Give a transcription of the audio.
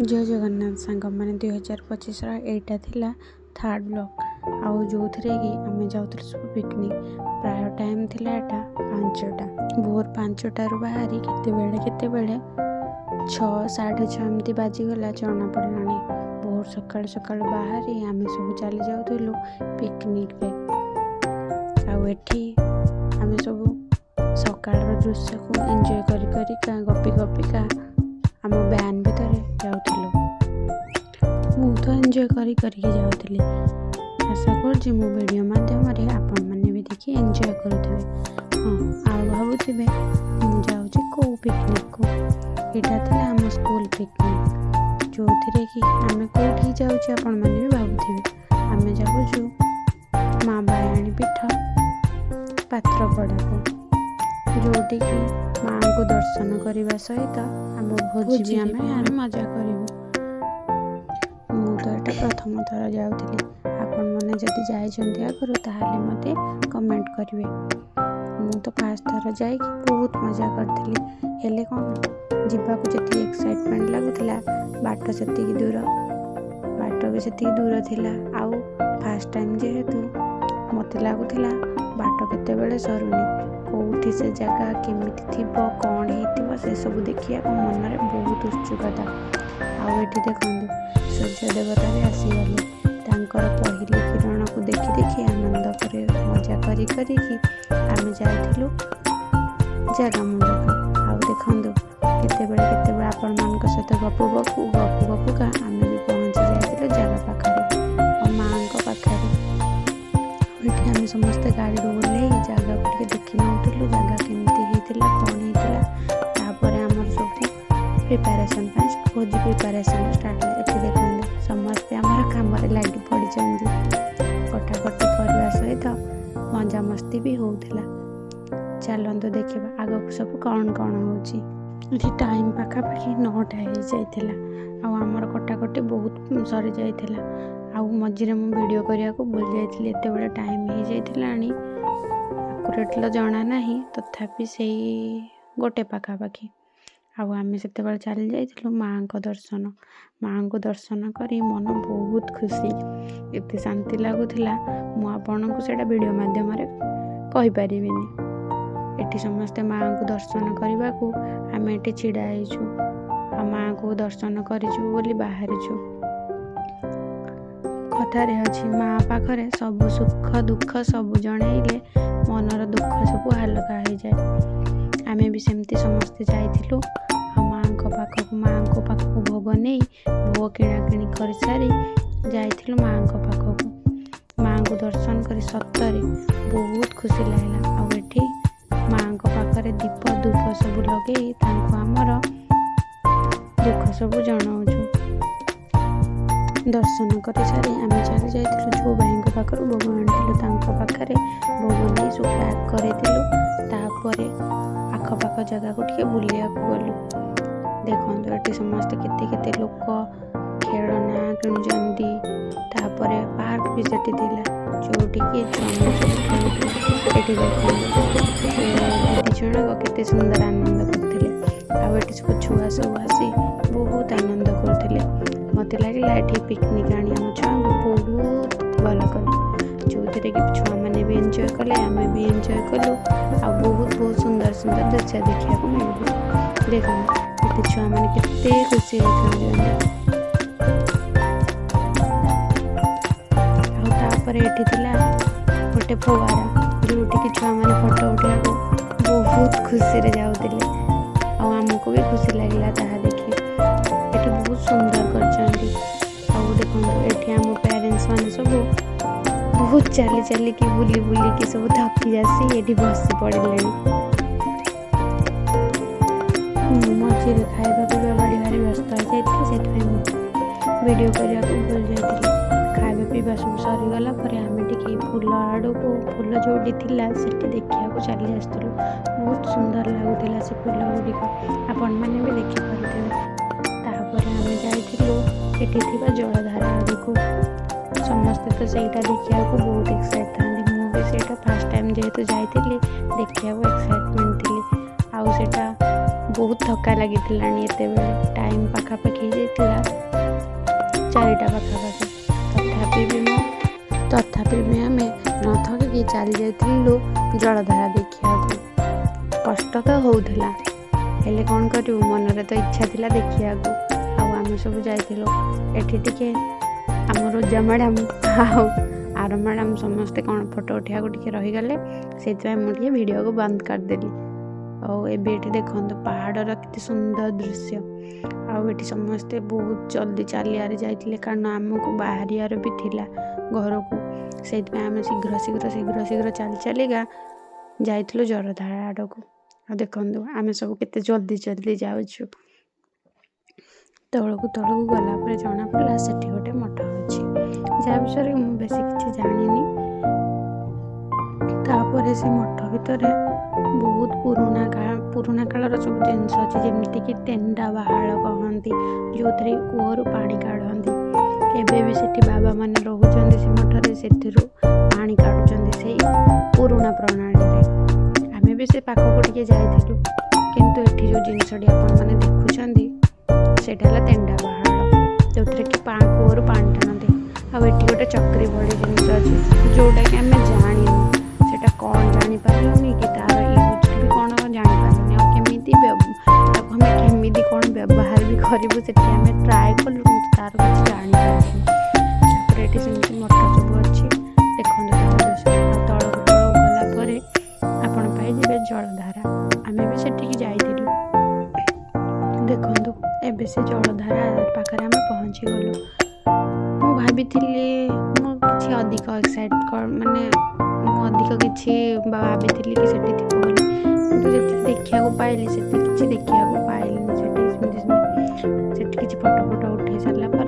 जय जगन्नाथ सांग मैंने 2025 एटा थिला थर्ड ब्लॉक आउ जो थे कि आम जाऊँ सब पिकनिक प्राय टाइम थिला एटा 5टा भोर 5टार बाहरी केते बेले 6-6:30 एमती बाजीगला जना पड़लानी भोर सकाल सकाल बाहरी आम सब चली जाऊँ पिकनिक आम सब सकाल दृश्य को एंजॉय करिका गपी गपिका आम भैन भितर जाऊँ मु तो एंजॉय करके जाऊँगी। आशा कर वीडियो माध्यम आपण मैंने भी देखी एंजॉय करुवे। हाँ आ भावुवे मुझे कौ पिकनिक को यहाँ था आम स्कूल पिकनिक जो थे कि आम कौटी जाऊँ आपण मैंने भी भावुवे आम जाऊँ माँ बायाणी पीठ पात्रपड़ा को जोटी कि माँ को दर्शन करने सहित आम भोजी भी आम मजा करूँ। मु तो यहाँ प्रथम थर जाऊँगी आपण मैंने जदि जाइछन्ति आगरू ताहले मते कमेंट करेंगे। मु तो फास्ट थर जाई बहुत मजा करी हेले कौन जीवाक जी एक्साइटमेंट लगुला बाट से दूर थिला आउ फास्ट टाइम जेहेतु मत लगुला बाट केतेबेले सरुनी कौटी से जगह केमिति थिबो कौन हेतिबो से सब देखिया मन में बहुत उत्सुकता। आउ एठी देखंतु सूर्य देवता भी आसीगले तांकर पहली किरण को देखी देखी आनंद करे मजा करी आम जाइथिलु जगह मुंडक। आउ देखंतु केतेबेले आपण मानक सहित गपु गपुका आम भी पहुंची जाइथिलु जगह पाखरे और माँ को पाखरे। एठी आम समस्त गाड़ी ओल्हे जगह को देखी नौलु जगह केमिति हेतिला कौन हेतिला तापर आमर सब प्रिपेरेसन भोजी प्रिपेरेसन स्टार्ट ये देखते समस्ते आमर काम लगी पड़ी कटाकटी करने सहित मजा मस्ती भी होता। चलतु देखा आग को सब कौन कौन हो टाइम पाखापाखि 9टा हो जाता आमर कटाकटी बहुत सरी जाता आउ मझे मुझे वीडियो करने को भूल जाइए एत बड़े टाइम हो जाता आकुरेट जना ना तथापि से गोटे पाखापाखि आम से चली जाइलु माँ को दर्शन करी मन बहुत खुशी एत शांति लगुला मुझे वीडियो माध्यम कहीपरि एटी समस्ते माँ को दर्शन करने को आम ये छिड़ा माँ को दर्शन करूँ बाहरीचु कथार अच्छी माँ पाखरे सब सुख दुख सब जनइले मनर दुख सब हालका हो जाए। आमे भी सेमती समस्ते जाइथिलु माँ को पाखक भोग नहीं भोग किणाकिणी कर सारी जाइथिलु माँ को पाखक माँ को दर्शन कर सतरे बहुत खुशी लगला। आउ एठी माँ को पाखरे दीप धूप सब लगे आमर दुख सब जनाऊँ दर्शन कर सारी आम चली जाइलु जो भाई पाखर भोग आनिलु पाखे भोग नहीं सब पैक कर आखपाख जगह को टे बुलिया गलु देखो ये समस्ते केते लोक खेलना किणुचंती पार्क भी सेठी जोटि कि दीदी जनक केते सुंदर आनंद करते आउ सब छुआ सब आसी बहुत आनंद करते मत लगे ये पिकनिक आनी आम छुआ बहुत भल कर जो थे कि छुआ मैंने भी एंजॉय कले आम भी एंजॉय कलु आ बहुत बहुत सुंदर सुंदर दृश्य देखा मिले देखो ये छुआ मैंने केते खुशी गोटे फुवारा जोटि कि छुआ मैंने फोटो उठा बहुत खुशी जाऊे आमको भी खुशी लगला ताहा देखी ये बहुत सुंदर कर देखो ये आम पेरेंट्स मैंने सब बहुत चली चली कि बुली बुली कि सब थकी जासी ये बसी पड़े मझे खाଇବା पीवा बड़ी भारी व्यस्त हो जाती वीडियो करने को भूल जाती खाଇବା पीवा सब सरीगला आम टे फूल आड़ को फूल जोड़ी थी से देखा चली आसलु बहुत सुंदर लगुला से फूल गुड़िक आपण मैंने भी देखिपे आम जाइलु ये जलधारा आड़ को समस्ते तो सहीटा देखा बहुत एक्साइट था मुझे फास्ट टाइम जेहेतु जाइली देखा एक्साइटमेंट थी आउ ବହୁତ ଥକା ଲାଗିଥିଲାଣି। ଏତେବେଳେ ଟାଇମ୍ ପାଖାପାଖି ହେଇଯାଇଥିଲା 4ଟା ପାଖାପାଖି। ତଥାପି ବି ଆମେ ନ ଥକିକି ଚାଲି ଯାଇଥିଲୁ ଜଳଧାରା ଦେଖିବାକୁ। କଷ୍ଟ ତ ହେଉଥିଲା, ହେଲେ କ'ଣ କରିବୁ, ମନରେ ତ ଇଚ୍ଛା ଥିଲା ଦେଖିବାକୁ। ଆଉ ଆମେ ସବୁ ଯାଇଥିଲୁ। ଏଠି ଟିକେ ଆମ ରୋଜା ମ୍ୟାଡ଼ାମ୍ ଆଉ ଆର ମ୍ୟାଡ଼ାମ୍ ସମସ୍ତେ କ'ଣ ଫଟୋ ଉଠାଇବାକୁ ଟିକେ ରହିଗଲେ, ସେଇଥିପାଇଁ ମୁଁ ଟିକେ ଭିଡ଼ିଓକୁ ବନ୍ଦ କରିଦେଲି। ଆଉ ଏବେ ଏଠି ଦେଖନ୍ତୁ ପାହାଡ଼ର କେତେ ସୁନ୍ଦର ଦୃଶ୍ୟ। ଆଉ ଏଠି ସମସ୍ତେ ବହୁତ ଜଲ୍ଦି ଚାଲିବାରେ ଯାଇଥିଲେ, କାରଣ ଆମକୁ ବାହାରିବାର ବି ଥିଲା ଘରକୁ। ସେଇଥିପାଇଁ ଆମେ ଶୀଘ୍ର ଚାଲିକା ଯାଇଥିଲୁ ଜଳଧାରା ଆଡ଼କୁ। ଆଉ ଦେଖନ୍ତୁ ଆମେ ସବୁ କେତେ ଜଲ୍ଦି ଯାଉଛୁ। ତଳକୁ ଗଲା ପରେ ଜଣାପଡ଼ିଲା ସେଠି ଗୋଟେ ମଠ ଅଛି, ଯାହା ବିଷୟରେ ମୁଁ ବେଶୀ କିଛି ଜାଣିନି। ତାପରେ ସେ ମଠ ଭିତରେ ବହୁତ ପୁରୁଣା କାଳର ସବୁ ଜିନିଷ ଅଛି, ଯେମିତିକି ତେଣ୍ଡା ବାହାଳ କହନ୍ତି, ଯେଉଁଥିରେ କୂଅରୁ ପାଣି କାଢ଼ନ୍ତି। ଏବେ ବି ସେଠି ବାବାମାନେ ରହୁଛନ୍ତି ସେ ମଠରେ, ସେଥିରୁ ପାଣି କାଢ଼ୁଛନ୍ତି ସେଇ ପୁରୁଣା ପ୍ରଣାଳୀରେ। ଆମେ ବି ସେ ପାଖକୁ ଟିକେ ଯାଇଥିଲୁ, କିନ୍ତୁ ଏଠି ଯେଉଁ ଜିନିଷଟି ଆପଣମାନେ ଦେଖୁଛନ୍ତି ସେଇଟା ହେଲା ତେଣ୍ଡା ବାହାଳ, ଯେଉଁଥିରେ କି କୂଅରୁ ପାଣି ଟାଣନ୍ତି। ଆଉ ଏଠି ଗୋଟେ ଚକ୍ରୀ ଭଳି ଜିନିଷ ଅଛି, ଯେଉଁଟାକି ଆମେ ଜାଣିନୁ ସେଇଟା କ'ଣ, ଜାଣିପାରିଲୁନି କି ତାର ୟୁଜ୍ ବି କ'ଣ ଜାଣିପାରିଲୁନି। ଆଉ ତାକୁ ଆମେ କେମିତି କ'ଣ ବ୍ୟବହାର ବି କରିବୁ ସେଠି ଆମେ ଟ୍ରାଏ କଲୁ, କିନ୍ତୁ ତାର କିଛି ଜାଣିପାରିଲୁନି। ତାପରେ ଏଠି ସେମିତି ମଠ ସବୁ ଅଛି, ଦେଖନ୍ତୁ ତଳକୁ ଗଲା ପରେ ଆପଣ ପାଇଯିବେ ଜଳଧାରା। ଆମେ ବି ସେଠିକି ଯାଇଥିଲୁ। ଦେଖନ୍ତୁ ଏବେ ସେ ଜଳଧାରା ପାଖରେ ଆମେ ପହଞ୍ଚିଗଲୁ। ମୁଁ ଭାବିଥିଲି ମୁଁ କିଛି ଅଧିକ ଭାବିଥିଲି କି ସେଠି ଥିବ ବୋଲି, କିନ୍ତୁ ଯେତିକି ଦେଖିବାକୁ ପାଇଲି ସେଠି କିଛି ଦେଖିବାକୁ ପାଇଲିନି। ସେଠି କିଛି ଫଟୋ ଉଠେଇ ସାରିଲା ପରେ